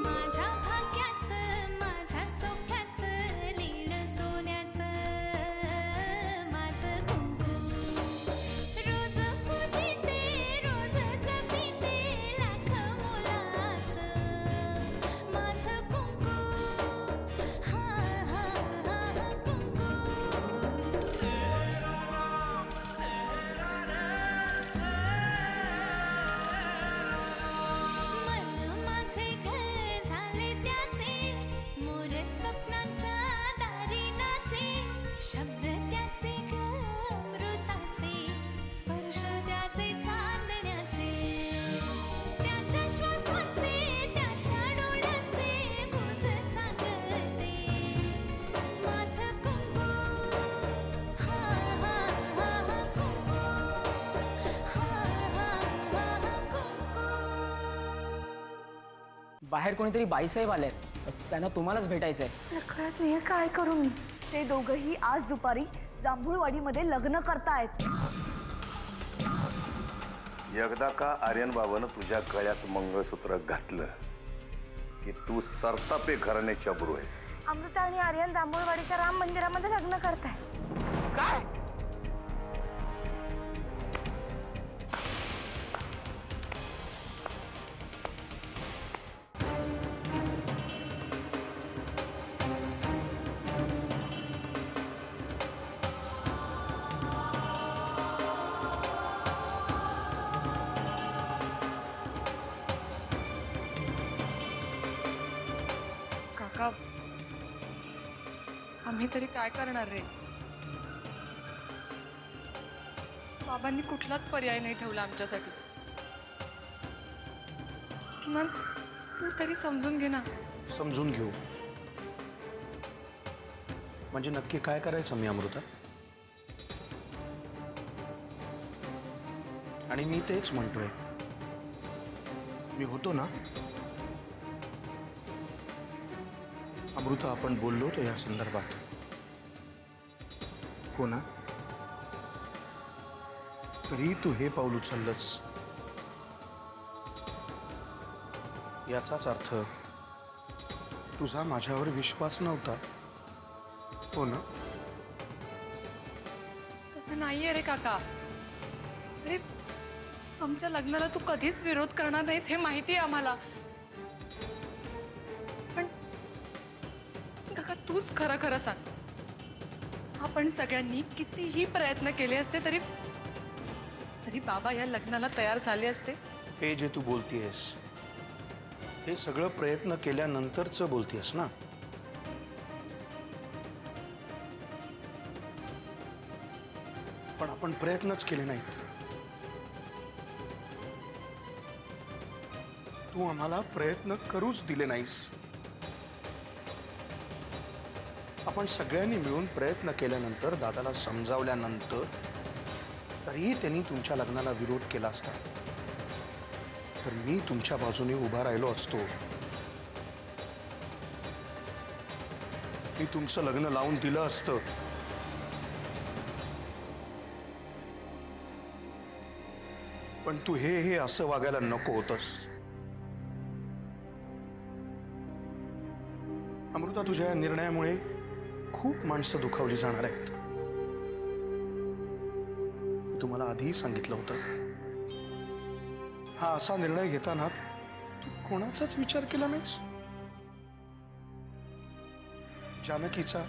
माझ्या भाग्याचं माझ्या सौख्याचं लीण सोन्याचं माझं कुंकू रोज पूजिते रोज जपिते लाख मोलाचं माझं कुंकू हा हा हा कुंकू मन माझे घर झाले त्याचे मोर स्वप्नांचा दारी नाचे शब्द त्याचे अमृताचे स्पर्श त्याचे चांदण्याचे त्याच्या श्वासाचे त्याच्या डोळ्याचे गुज सांगते माझं कुंकू हा हा हा कुंकू हा हा हा कुंकू बाहेर कोणीतरी बाईसाहेब आलेत, त्यांना तुम्हालाच भेटायचंय. कळत नाही काय करू मी. ते दोघंही आज दुपारी जांभूळवाडीमध्ये लग्न करतायत. एकदा का आर्यन बाबानं तुझ्या गळ्यात मंगळसूत्र घातलं की तू सरतापे घराण्याच्या बरू आहेस. अमृता आणि आर्यन जांभूळवाडीच्या राम मंदिरामध्ये लग्न करताय. काय? काका आम्ही तरी काय करणार रे. बाबांनी कुठलाच पर्याय नाही ठेवला आमच्यासाठी. किमान तू तरी समजून घे ना. समजून घेऊ म्हणजे नक्की काय करायचं मी अमृता? आणि मी तेच म्हणतोय, मी होतो ना अमृता, आपण बोललो होतो या संदर्भात, हो ना? तरी तू हे पाऊल उचललंस याचाच अर्थ तुझा माझ्यावर विश्वास नव्हता, हो ना? तसं नाहीये रे काका. अरे आमच्या लग्नाला तू कधीच विरोध करणार नाहीस हे माहिती आहे आम्हाला. पण काका तूच खरं खरं सांग, आपण सगळ्यांनी कितीही प्रयत्न केले असते तरी तरी बाबा या लग्नाला तयार झाले असते? हे जे तू बोलतीयस हे सगळं प्रयत्न केल्यानंतरच बोलतीयस ना? पण आपण प्रयत्नच केले नाहीत. तू आम्हाला प्रयत्न करूच दिले नाहीस. आपण सगळ्यांनी मिळून प्रयत्न केल्यानंतर, दादाला समजावल्यानंतर तरीही त्यांनी तुमच्या लग्नाला विरोध केला असता तर मी तुमच्या बाजूने उभा राहिलो असतो. मी तुमचं लग्न लावून दिलं असतं. पण तू हे असं वागायला नको होतंस. अमृता, तुझ्या निर्णयामुळे खूप माणसं दुखावली जाणार आहेत. मी तुम्हाला आधीही सांगितलं होतं. हा असा निर्णय घेताना तू कोणाचाच विचार केला नाहीस? जानकीचा,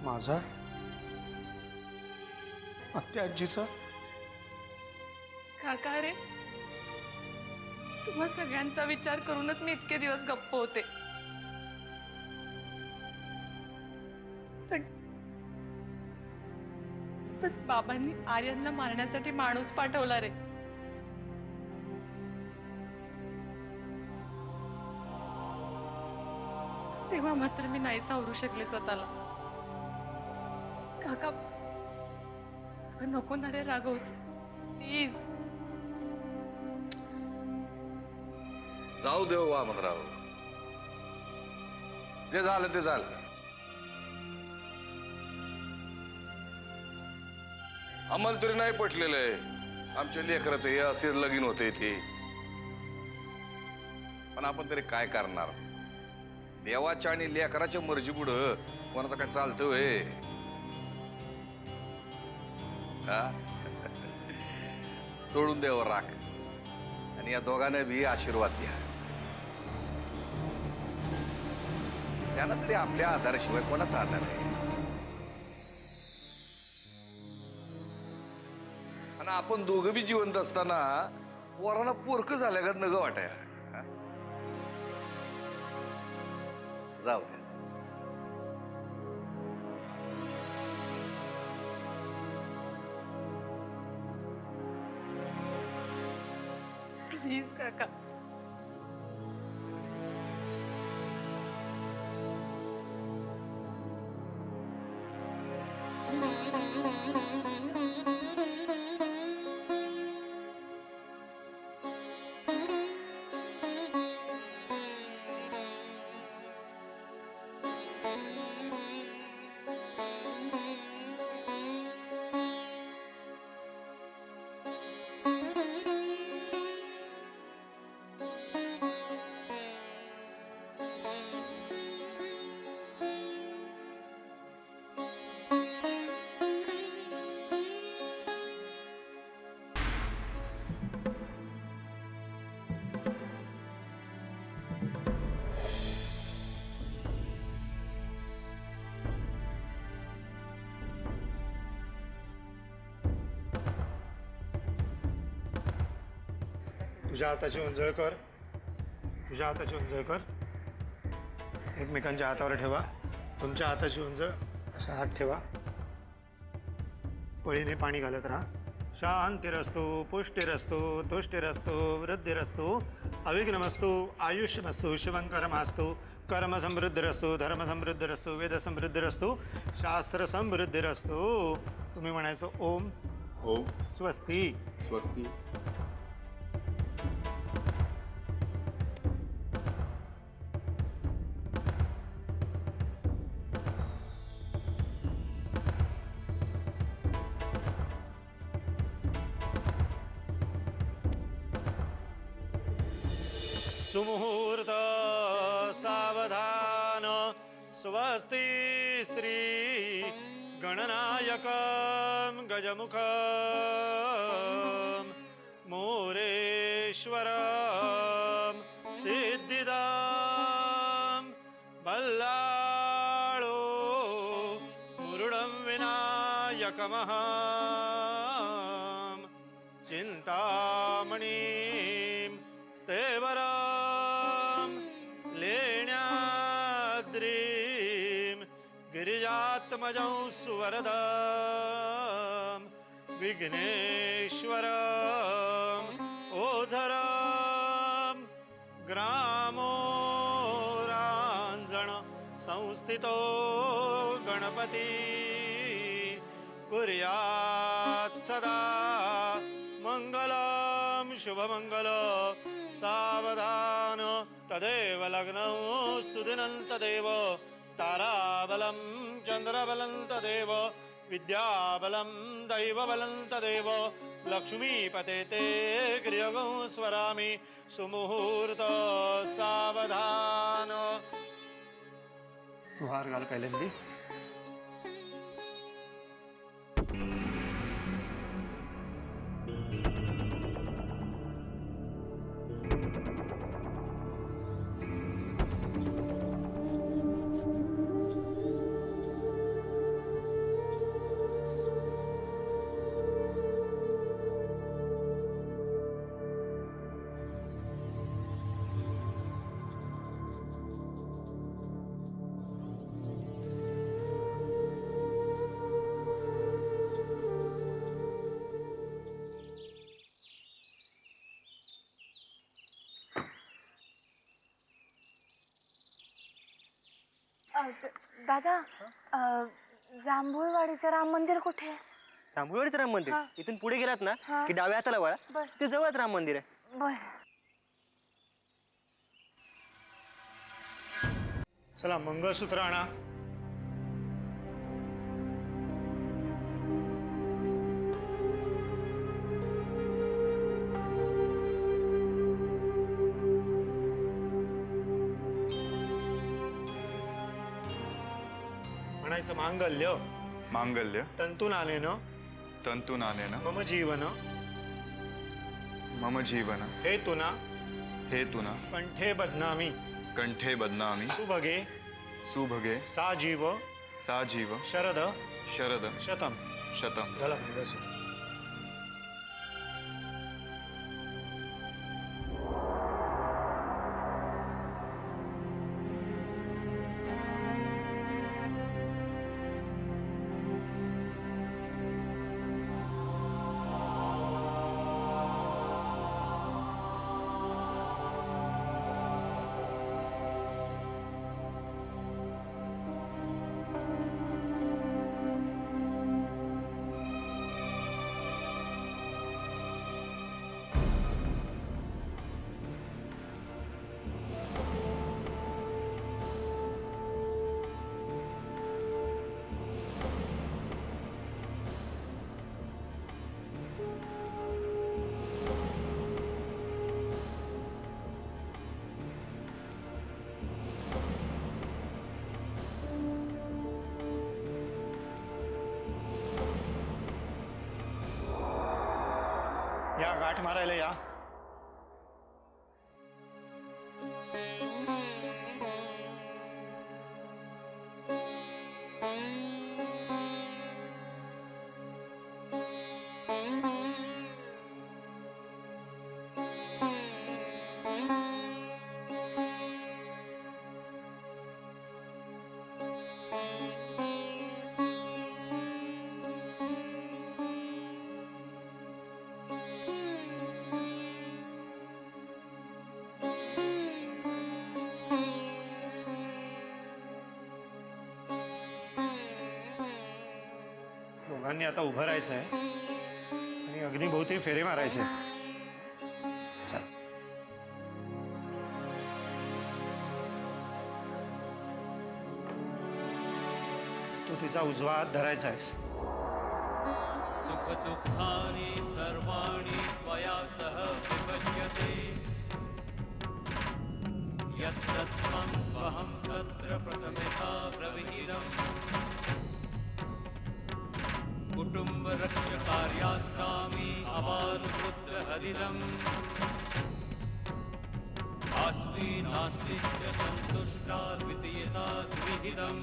माझा, आत्या आजीचा? काका रे, तुम्हा सगळ्यांचा विचार करूनच मी इतके दिवस गप्प होते. पण बाबांनी आर्यनला मारण्यासाठी माणूस पाठवला रे. तेव्हा मात्र मी नाही सावरू शकले स्वतःला. काका नको ना रे रागवस प्लीज. जाऊ देव वामनराव, जे झालं ते झालं. अंमल तरी नाही पटलेलं आहे. आमच्या लेकराचं हे असे लगीन होते ते, पण आपण तरी काय करणार? देवाच्या आणि लेकराच्या मर्जी पुढं कोणाचं काय चालतं होय? हा? सोडून द्यावं राख आणि या दोघांना बी आशीर्वाद द्या. त्यांना तरी आपल्या आधाराशिवाय कोणाचा आधार आहे? आणि आपण दोघं बी जिवंत असताना पोरांना पोरकं झाल्या का नग वाटाय. जाऊ द्या. प्लीज काका. तुझ्या हाताची उंजळ कर. तुझ्या हाताची उंजळ कर. एकमेकांच्या हातावर ठेवा. तुमच्या हाताची उंजळ असा हात ठेवा. पळीने पाणी घालत राहा. शांतिरस्तु पुष्टिरस्तु तुष्टिरस्तु वृद्धिरस्तु अविघ्नमस्तु आयुष्यमस्तु शिवंकरमास्तु कर्म समृद्धिरस्तु धर्म समृद्धिरस्तु वेद समृद्धिरस्तु शास्त्र समृद्धिरस्तु. तुम्ही म्हणायचं ओम ओम स्वस्ती. स्वस्ती. सुमुहूर्त सावधान स्वस्ति श्री गणनायकं गजमुखं मोरेश्वरं सिद्धिदां बल्लाळो मुरुडं विनायकमहं चिन्तामणिं स्थेवरं लेण्याद्रिं गिरिजात्मजं सुवरदं विघ्नेश्वरं ओझरं ग्रामोराञ्जन संस्थितो गणपति कुर्यात् सदा मंगलम शुभमंगल. सावधान तदेव लग्नं सुदिनं तदेव ताराबलं चंद्रबलं तदेव विद्याबलं दैवबलं तदेव लक्ष्मीपते ते गृहं स्वरामि. सुमुहूर्त सावधान. तू हार घाल पहिल्यांदी. दादा जांभूळवाडीचं राम मंदिर कुठे आहे? जांभूळवाडीचं राम मंदिर इथून पुढे गेलात ना की डाव्या हाताला वळा. ते जवळच राम मंदिर आहे. बर. चला मंगळसूत्र आणा. म्हणायचं मांगल्य मांगल्य तंतुनानेन तंतुनानेन मम जीवन मम जीवन हेतुना हेतुना कंठे बध्नामि कंठे बध्नामि सुभगे सुभगे साजीव साजीव शरद शरद शतम. शतम. झाला बस. या गाठ मारायला या. दोघांनी आता उभं राहायचं आहे आणि अग्निभोवती फेरे मारायचे. चल. तू तिचा उजवा हात धरायचा आहेस. सुख दुःखानि सर्वाणि त्वया सह विभज्यते यत्तत्त्वं स्वहं तत्र प्रथमेथा ब्रवीमि कुटुम्बरक्षकार्यास्त्रामि अबालपुत्रहदिदम् अस्मि नास्ति च सन्तुष्टा द्वितीयसा द्विहिदम्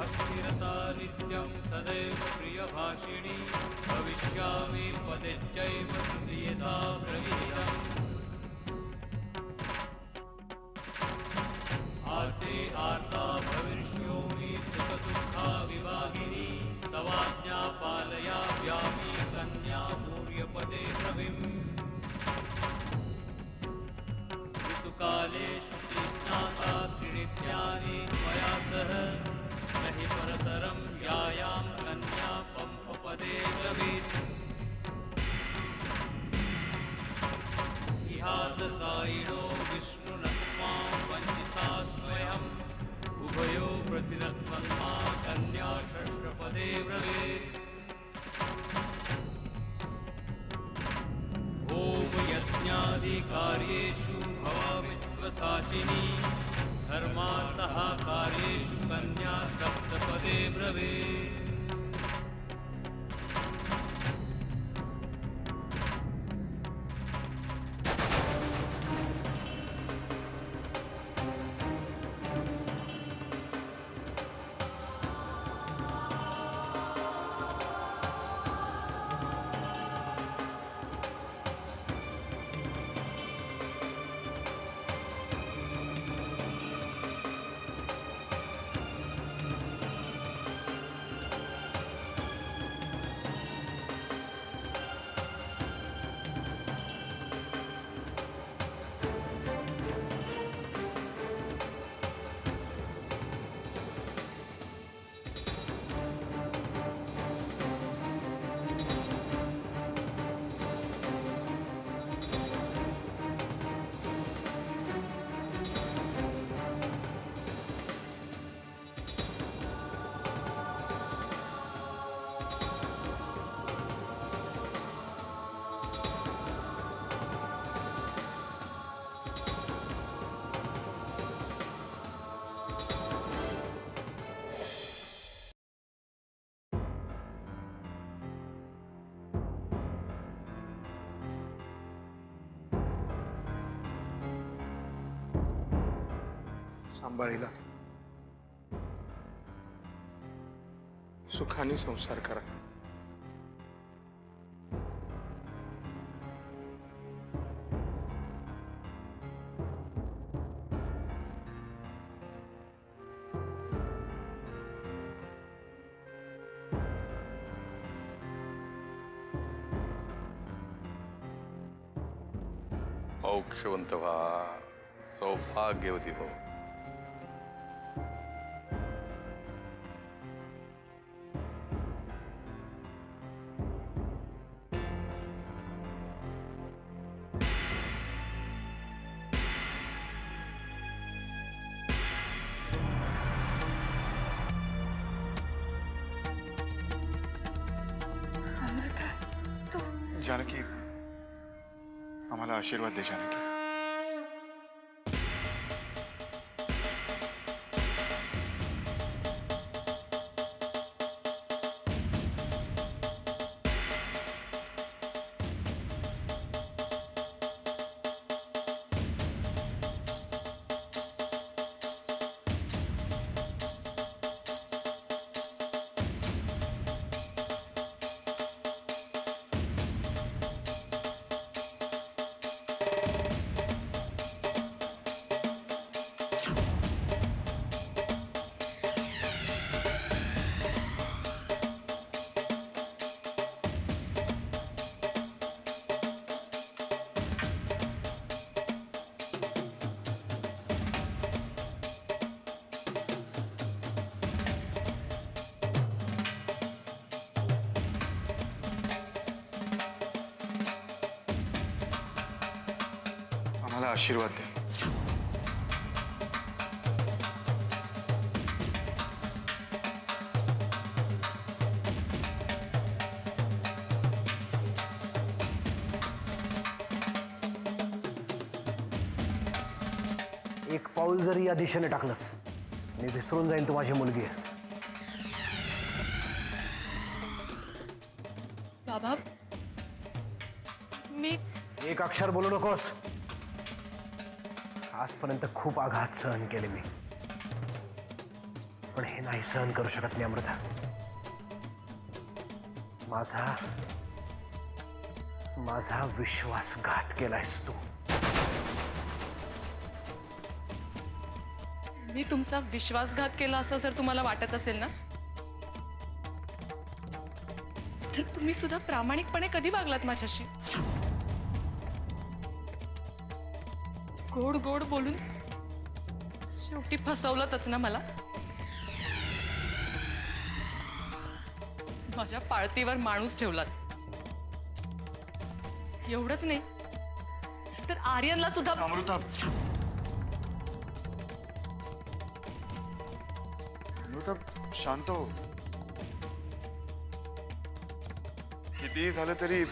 भक्तिरता नित्यं सदैव प्रियभाषिणी भविष्यामि पदेच्चैव तृतीयसा ब्रवीमि आर्ते आर्ता भविष्योमि सुखदुःखा विवाहिनी तवाज्ञा पालयाम्यामि कन्या मूर्यपदे ब्रवीमि ऋतुकालेषु स्नाता त्रिनित्यानि त्वया सह नहि परतरं यायां कन्या पंपपदे ब्रवीत् इहादसायिणो विष्णुनस्मां वञ्चिता स्वयम् उभयो प्रतिरत्मन्मा कन्या षष्ठपदे ब्रवीत् होमयज्ञादिकार्येषु भवामित्वसाचिनी धर्मार्थः कार्येषु कन्या सप्तपदे ब्रवीत् सांभाळीला सुखाने संसार करा. औक्षवंत व्हा, सौभाग्यवती हो. जानकी, आम्हाला आशीर्वाद दे जानकी. आम्हाला आशीर्वाद दे. एक पाऊल जरी या दिशेने टाकलंस मी विसरून जाईन तू माझी मुलगी आहेस. बाबा, मी एक अक्षर बोलू नकोस. आजपर्यंत खूप आघात सहन केले मी, पण हे नाही सहन करू शकत मी अमृता. माझा विश्वासघात केलायस तू. मी तुमचा विश्वासघात केला असं जर तुम्हाला वाटत असेल ना, तर तुम्ही सुद्धा प्रामाणिकपणे कधी वागलात माझ्याशी. गोड गोड बोलून शेवटी फसवलंच ना मला. माझ्या पाळतीवर माणूस ठेवलात. एवढंच नाही तर आर्यनला सुद्धा. अमृता, अमृता शांत हो. कितीही झालं तरी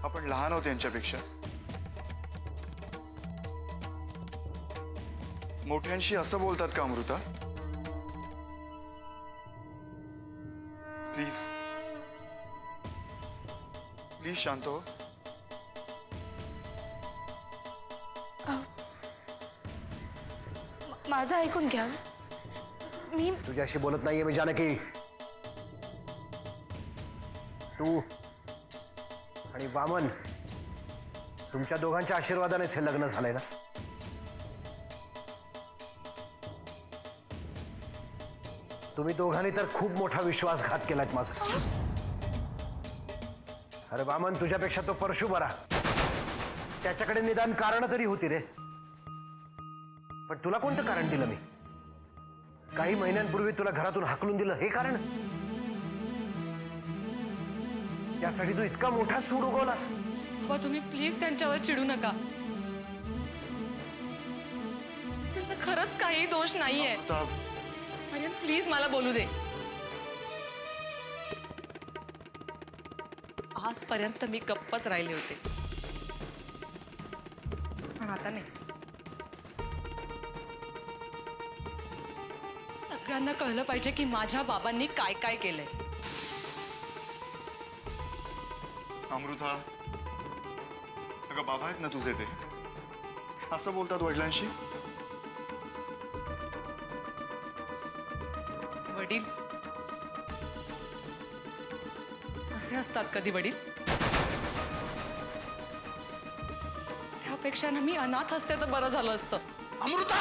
आपण लहान आहोत यांच्यापेक्षा. मोठ्यांशी असं बोलतात का अमृता? प्लीज प्लीज शांत हो. माझं ऐकून घ्या. मी तुझ्याशी बोलत नाहीये मी जानकी. तू आणि वामन तुमच्या दोघांच्या आशीर्वादानेच हे लग्न झालंय ना. तुम्ही दोघांनी तर खूप मोठा विश्वासघात केलाय माझा. अरे वामन, तुझ्यापेक्षा तो परशु बरा. त्याच्याकडे निदान कारण तरी होती रे. पण तुला कोणतं कारण दिलं मी? काही महिन्यांपूर्वी तुला घरातून हाकलून दिलं हे कारण? त्यासाठी तू इतका मोठा सूड उगवलास? बाबा, तुम्ही प्लीज त्यांच्यावर चिडू नका. त्यांचा खरंच काही दोष नाहीये. आर्यन, प्लीज मला बोलू दे. आजपर्यंत मी गप्पच राहिले होते, पण आता नाही. सगळ्यांना कळलं पाहिजे की माझ्या बाबांनी काय काय केलंय. अमृता, अगं बाबा आहेत ना तुझे, ते असं बोलतात वडिलांशी? वडील असे असतात कधी वडील? त्यापेक्षा ना मी अनाथ असते तर बरं झालं असतं. अमृता